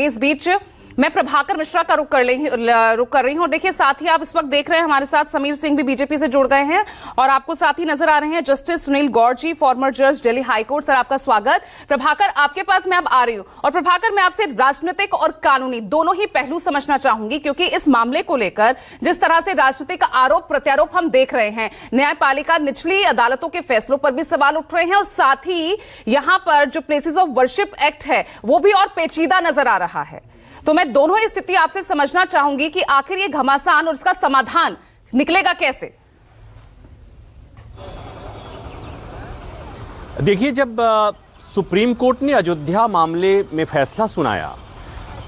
इस बीच मैं प्रभाकर मिश्रा का रुख कर रही हूं और देखिए साथ ही आप इस वक्त देख रहे हैं हमारे साथ समीर सिंह भी बीजेपी से जुड़ गए हैं और आपको साथ ही नजर आ रहे हैं जस्टिस सुनील गौर जी, फॉर्मर जज दिल्ली हाई कोर्ट। सर आपका स्वागत। प्रभाकर आपके पास मैं अब आ रही हूं और प्रभाकर मैं आपसे राजनीतिक और कानूनी दोनों ही पहलू समझना चाहूंगी, क्योंकि इस मामले को लेकर जिस तरह से राजनीतिक आरोप प्रत्यारोप हम देख रहे हैं, न्यायपालिका निचली अदालतों के फैसलों पर भी सवाल उठ रहे हैं और साथ ही यहां पर जो प्लेसेस ऑफ वर्शिप एक्ट है वो भी और पेचीदा नजर आ रहा है। तो मैं दोनों ही स्थिति आपसे समझना चाहूंगी कि आखिर ये घमासान और इसका समाधान निकलेगा कैसे। देखिए, जब सुप्रीम कोर्ट ने अयोध्या मामले में फैसला सुनाया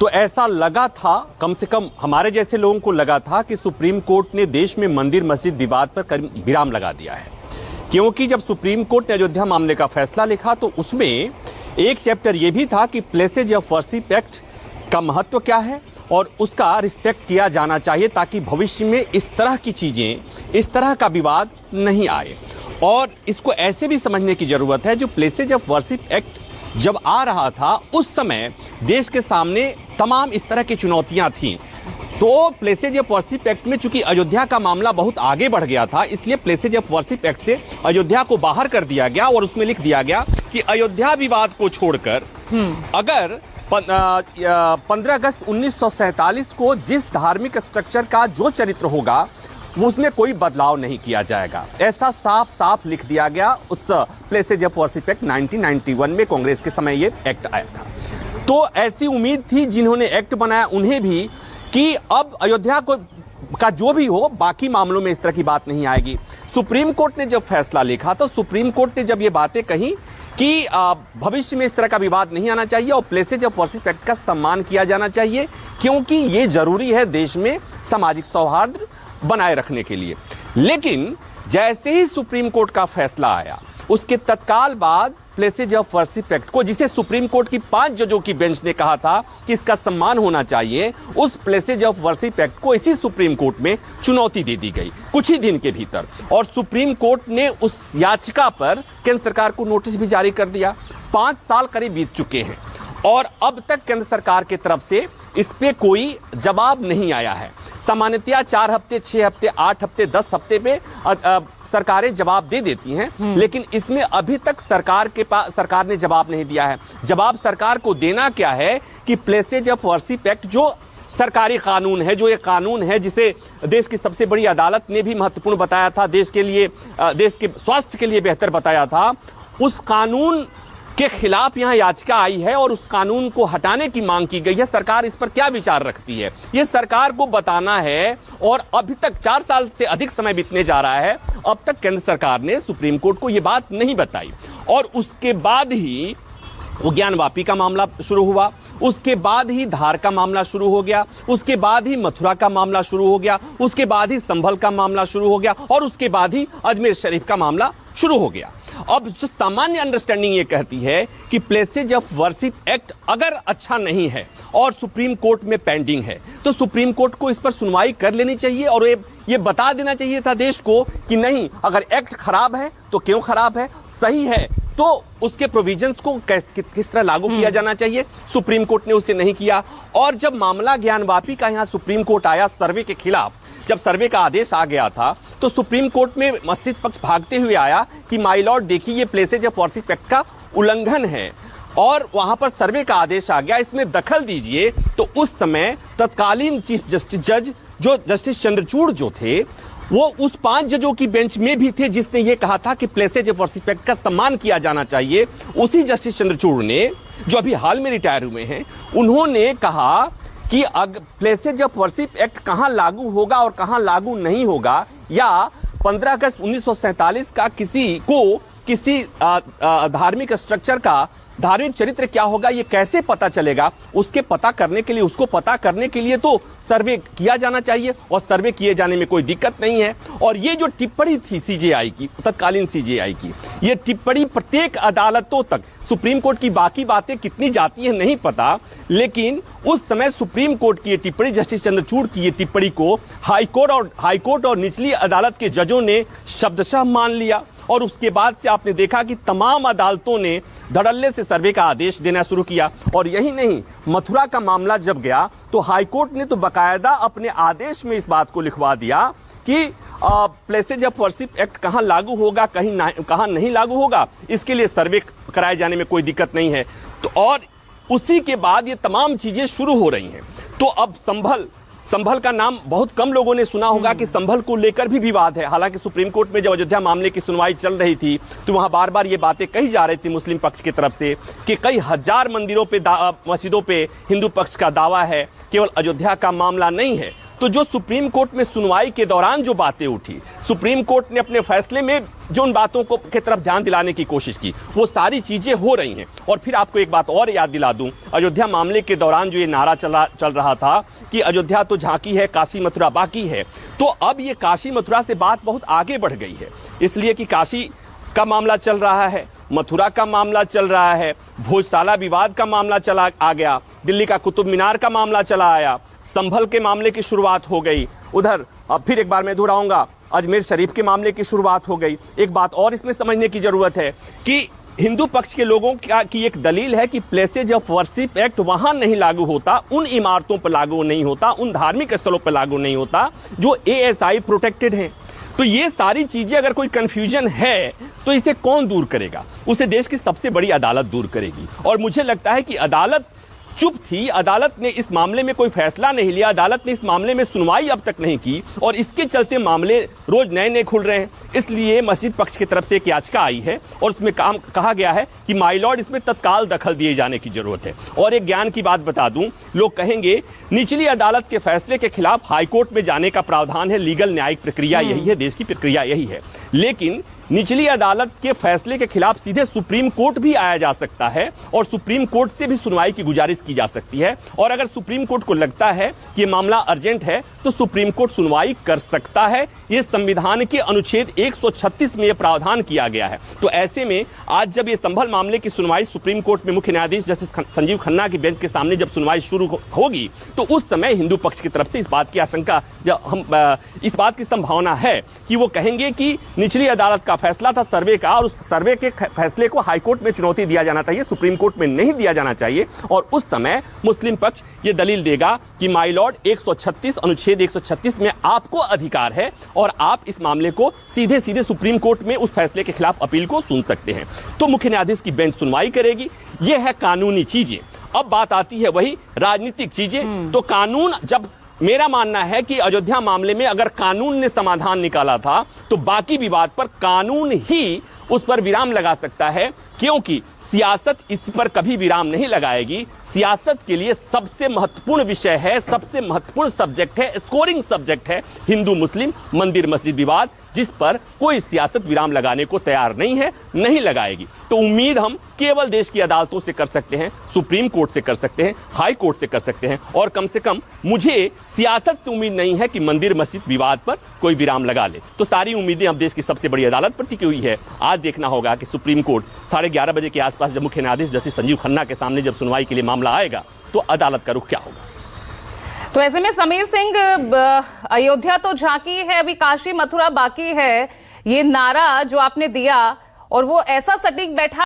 तो ऐसा लगा था, कम से कम हमारे जैसे लोगों को लगा था कि सुप्रीम कोर्ट ने देश में मंदिर मस्जिद विवाद पर विराम लगा दिया है। क्योंकि जब सुप्रीम कोर्ट ने अयोध्या मामले का फैसला लिखा तो उसमें एक चैप्टर यह भी था कि प्लेसेज ऑफ वर्शिप एक्ट का महत्व क्या है और उसका रिस्पेक्ट किया जाना चाहिए, ताकि भविष्य में इस तरह की चीजें, इस तरह का विवाद नहीं आए। और इसको ऐसे भी समझने की जरूरत है, जो प्लेसेज ऑफ वर्शिप एक्ट जब आ रहा था उस समय देश के सामने तमाम इस तरह की चुनौतियां थीं। तो प्लेसेज ऑफ वर्शिप एक्ट में चूंकि अयोध्या का मामला बहुत आगे बढ़ गया था, इसलिए प्लेसेज ऑफ वर्शिप एक्ट से अयोध्या को बाहर कर दिया गया और उसमें लिख दिया गया कि अयोध्या विवाद को छोड़कर अगर 15 अगस्त 1947 को जिस धार्मिक स्ट्रक्चर का जो चरित्र होगा उसमें कोई बदलाव नहीं किया जाएगा, ऐसा साफ साफ लिख दिया गया उस प्लेसेज ऑफ वर्शिप एक्ट 1991 में। कांग्रेस के समय ये एक्ट आया था। तो ऐसी उम्मीद थी जिन्होंने एक्ट बनाया उन्हें भी कि अब अयोध्या का जो भी हो, बाकी मामलों में इस तरह की बात नहीं आएगी। सुप्रीम कोर्ट ने जब फैसला लिखा तो सुप्रीम कोर्ट ने जब ये बातें कही कि भविष्य में इस तरह का विवाद नहीं आना चाहिए और प्लेसेज ऑफ वर्शिप एक्ट का सम्मान किया जाना चाहिए, क्योंकि ये जरूरी है देश में सामाजिक सौहार्द बनाए रखने के लिए। लेकिन जैसे ही सुप्रीम कोर्ट का फैसला आया उसके तत्काल बाद प्लेसेज ऑफ वर्शिप एक्ट को, जिसे सुप्रीम कोर्ट की 5 जजों की बेंच ने कहा था कि इसका सम्मान होना चाहिए, उस प्लेसेज ऑफ वर्शिप एक्ट को इसी सुप्रीम कोर्ट में चुनौती दे दी गई कुछ ही दिन के भीतर। और सुप्रीम कोर्ट ने उस याचिका पर केंद्र सरकार को नोटिस भी जारी कर दिया। 5 साल करीब बीत चुके हैं और अब तक केंद्र सरकार की तरफ से इस पे कोई जवाब नहीं आया है। सामान्यतया 4 हफ्ते, 6 हफ्ते, 8 हफ्ते, 10 हफ्ते पे सरकारें जवाब दे देती हैं, लेकिन इसमें अभी तक सरकार ने जवाब नहीं दिया है। जवाब सरकार को देना क्या है कि प्लेसेज ऑफ वर्शिप एक्ट जो सरकारी कानून है, जो ये कानून है जिसे देश की सबसे बड़ी अदालत ने भी महत्वपूर्ण बताया था, देश के लिए, देश के स्वास्थ्य के लिए बेहतर बताया था, उस कानून के खिलाफ यहाँ याचिका आई है और उस कानून को हटाने की मांग की गई है। सरकार इस पर क्या विचार रखती है, ये सरकार को बताना है। और अभी तक 4 साल से अधिक समय बीतने जा रहा है, अब तक केंद्र सरकार ने सुप्रीम कोर्ट को ये बात नहीं बताई। और उसके बाद ही उद्यान वापी का मामला शुरू हुआ, उसके बाद ही धार का मामला शुरू हो गया, उसके बाद ही मथुरा का मामला शुरू हो गया, उसके बाद ही संभल का मामला शुरू हो गया और उसके बाद ही अजमेर शरीफ का मामला शुरू हो गया। अब जो सामान्य अंडरस्टैंडिंग ये कहती है कि प्लेसेज ऑफ वर्शिप एक्ट अगर अच्छा नहीं है और सुप्रीम कोर्ट में पेंडिंग है तो सुप्रीम कोर्ट को इस पर सुनवाई कर लेनी चाहिए और ये बता देना चाहिए था देश को कि नहीं, अगर एक्ट खराब है तो क्यों खराब है, सही है तो उसके प्रोविजंस को किस तरह लागू किया जाना चाहिए। सुप्रीम कोर्ट ने उसे नहीं किया। और जब मामला ज्ञानवापी का यहाँ सुप्रीम कोर्ट आया सर्वे के खिलाफ, जब सर्वे का आदेश आ गया था तो सुप्रीम कोर्ट में मस्जिद पक्ष भागते हुए आया कि माय लॉर्ड देखिए ये प्लेसेज ऑफ वर्शिप एक्ट का उल्लंघन है और वहां पर सर्वे का आदेश आ गया, इसमें दखल दीजिए। तो उस समय तत्कालीन चीफ जस्टिस जज जो जस्टिस चंद्रचूड़ जो थे, वो उस 5 जजों की बेंच में भी थे जिसने ये कहा था कि प्लेसेज ऑफ वर्शिप एक्ट का सम्मान किया जाना चाहिए। उसी जस्टिस चंद्रचूड़ ने, जो अभी हाल में रिटायर हुए हैं, उन्होंने कहा कि प्लेसेज ऑफ वर्शिप एक्ट कहां लागू होगा और कहां लागू नहीं होगा, या 15 अगस्त 1947 का किसी धार्मिक स्ट्रक्चर का धार्मिक चरित्र क्या होगा ये कैसे पता चलेगा, उसको पता करने के लिए तो सर्वे किया जाना चाहिए और सर्वे किए जाने में कोई दिक्कत नहीं है। और ये जो टिप्पणी थी सीजेआई की, तत्कालीन सीजेआई की, ये टिप्पणी प्रत्येक अदालतों तक, सुप्रीम कोर्ट की बाकी बातें कितनी जाती हैं नहीं पता, लेकिन उस समय सुप्रीम कोर्ट की ये टिप्पणी, जस्टिस चंद्रचूड़ की ये टिप्पणी को हाईकोर्ट और निचली अदालत के जजों ने शब्दशः मान लिया और उसके बाद से आपने देखा कि तमाम अदालतों ने धड़ल्ले से सर्वे का आदेश देना शुरू किया। और यही नहीं, मथुरा का मामला जब गया तो हाईकोर्ट ने तो बाकायदा अपने आदेश में इस बात को लिखवा दिया कि प्लेसेज ऑफ वर्शिप एक्ट कहां लागू होगा, कहां नहीं लागू होगा, इसके लिए सर्वे कराए जाने में कोई दिक्कत नहीं है। तो और उसी के बाद ये तमाम चीजें शुरू हो रही हैं। तो अब संभल का नाम बहुत कम लोगों ने सुना होगा कि संभल को लेकर भी विवाद है। हालांकि सुप्रीम कोर्ट में जब अयोध्या मामले की सुनवाई चल रही थी तो वहां बार बार ये बातें कही जा रही थी मुस्लिम पक्ष की तरफ से कि कई हजार मंदिरों पे, मस्जिदों पे हिंदू पक्ष का दावा है, केवल अयोध्या का मामला नहीं है। तो जो सुप्रीम कोर्ट में सुनवाई के दौरान जो बातें उठी, सुप्रीम कोर्ट ने अपने फैसले में जो उन बातों को की तरफ ध्यान दिलाने की कोशिश की, वो सारी चीजें हो रही हैं। और फिर आपको एक बात और याद दिला दूं, अयोध्या मामले के दौरान जो ये नारा चल रहा था कि अयोध्या तो झांकी है, काशी मथुरा बाकी है, तो अब ये काशी मथुरा से बात बहुत आगे बढ़ गई है। इसलिए कि काशी का मामला चल रहा है, मथुरा का मामला चल रहा है, भोजशाला विवाद का मामला चला आ गया, दिल्ली का कुतुब मीनार का मामला चला आया, संभल के मामले की शुरुआत हो गई, उधर अब फिर एक बार मैं दोहराऊंगा, अजमेर शरीफ के मामले की शुरुआत हो गई। एक बात और इसमें समझने की जरूरत है कि हिंदू पक्ष के लोगों की एक दलील है कि प्लेसेज ऑफ वर्शिप एक्ट वहां नहीं लागू होता, उन इमारतों पर लागू नहीं होता, उन धार्मिक स्थलों पर लागू नहीं होता जो ASI प्रोटेक्टेड हैं। तो ये सारी चीजें अगर कोई कंफ्यूजन है तो इसे कौन दूर करेगा? उसे देश की सबसे बड़ी अदालत दूर करेगी। और मुझे लगता है कि अदालत चुप थी, अदालत ने इस मामले में कोई फैसला नहीं लिया, अदालत ने इस मामले में सुनवाई अब तक नहीं की, और इसके चलते मामले रोज नए नए खुल रहे हैं। इसलिए मस्जिद पक्ष की तरफ से एक याचिका आई है और उसमें कहा गया है कि माय लॉर्ड इसमें तत्काल दखल दिए जाने की जरूरत है। और एक ज्ञान की बात बता दूं, लोग कहेंगे निचली अदालत के फैसले के खिलाफ हाईकोर्ट में जाने का प्रावधान है, लीगल न्यायिक प्रक्रिया यही है, देश की प्रक्रिया यही है। लेकिन निचली अदालत के फैसले के खिलाफ सीधे सुप्रीम कोर्ट भी आया जा सकता है और सुप्रीम कोर्ट से भी सुनवाई की गुजारिश की जा सकती है। और अगर सुप्रीम कोर्ट को लगता है कि ये मामला अर्जेंट है तो सुप्रीम कोर्ट सुनवाई कर सकता है। ये संविधान के अनुच्छेद 136 में यह प्रावधान किया गया है। तो ऐसे में आज जब ये संभल मामले की सुनवाई सुप्रीम कोर्ट में मुख्य न्यायाधीश जस्टिस संजीव खन्ना की बेंच के सामने जब सुनवाई शुरू होगी तो उस समय हिंदू पक्ष की तरफ से इस बात की आशंका, इस बात की संभावना है कि वो कहेंगे कि निचली अदालत का फैसला था सर्वे का और उस सर्वे के फैसले को हाईकोर्ट में चुनौती दिया जाना चाहिए, सुप्रीम कोर्ट में नहीं दिया जाना चाहिए। और उस समय मुस्लिम पक्ष ये दलील देगा कि माय लॉर्ड 136 अनुच्छेद 136 में आपको अधिकार है और आप इस मामले को सीधे सीधे सुप्रीम कोर्ट में उस फैसले के खिलाफ अपील को सुन सकते हैं। तो मुख्य न्यायाधीश की बेंच सुनवाई करेगी। ये है कानूनी चीजें। अब बात आती है वही राजनीतिक चीजें। तो कानून, जब मेरा मानना है कि अयोध्या मामले में अगर कानून ने समाधान निकाला था तो बाकी विवाद पर कानून ही उस पर विराम लगा सकता है, क्योंकि सियासत इस पर कभी विराम नहीं लगाएगी। सियासत के लिए सबसे महत्वपूर्ण विषय है, सबसे महत्वपूर्ण सब्जेक्ट है, स्कोरिंग सब्जेक्ट है हिंदू मुस्लिम मंदिर मस्जिद विवाद, जिस पर कोई सियासत विराम लगाने को तैयार नहीं है, नहीं लगाएगी। तो उम्मीद हम केवल देश की अदालतों से कर सकते हैं, सुप्रीम कोर्ट से कर सकते हैं, हाई कोर्ट से कर सकते हैं, और कम से कम मुझे सियासत से उम्मीद नहीं है कि मंदिर मस्जिद विवाद पर कोई विराम लगा ले। तो सारी उम्मीदें अब देश की सबसे बड़ी अदालत पर टिकी हुई है। आज देखना होगा कि सुप्रीम कोर्ट 11:30 बजे के आसपास जब मुख्य न्यायाधीश जस्टिस संजीव खन्ना के सामने जब सुनवाई के लिए मामला आएगा तो अदालत का रुख क्या होगा। तो ऐसे में समीर सिंह, अयोध्या तो झांकी है, अभी काशी मथुरा बाकी है, ये नारा जो आपने दिया और वो ऐसा सटीक बैठा